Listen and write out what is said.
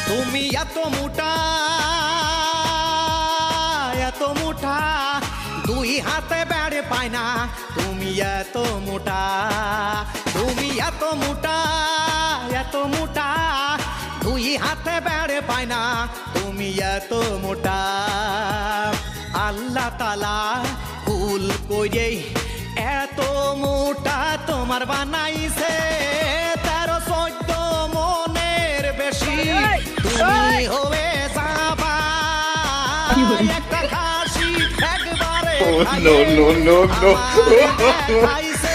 তুমি এত মোটা এত মোটা দুই হাতে বেড়ে পায় না তুমি এত মোটা তুমি এত মোটা এত মোটা দুই হাতে বেড়ে পায় না তুমি এত মোটা আল্লাহ তাআলা ভুল করে এত মোটা তোমার বানাইছে 13-14 মনের বেশি তুমি হবে যাবা একটা খাসি একবারে no, no, no, no. খাইছে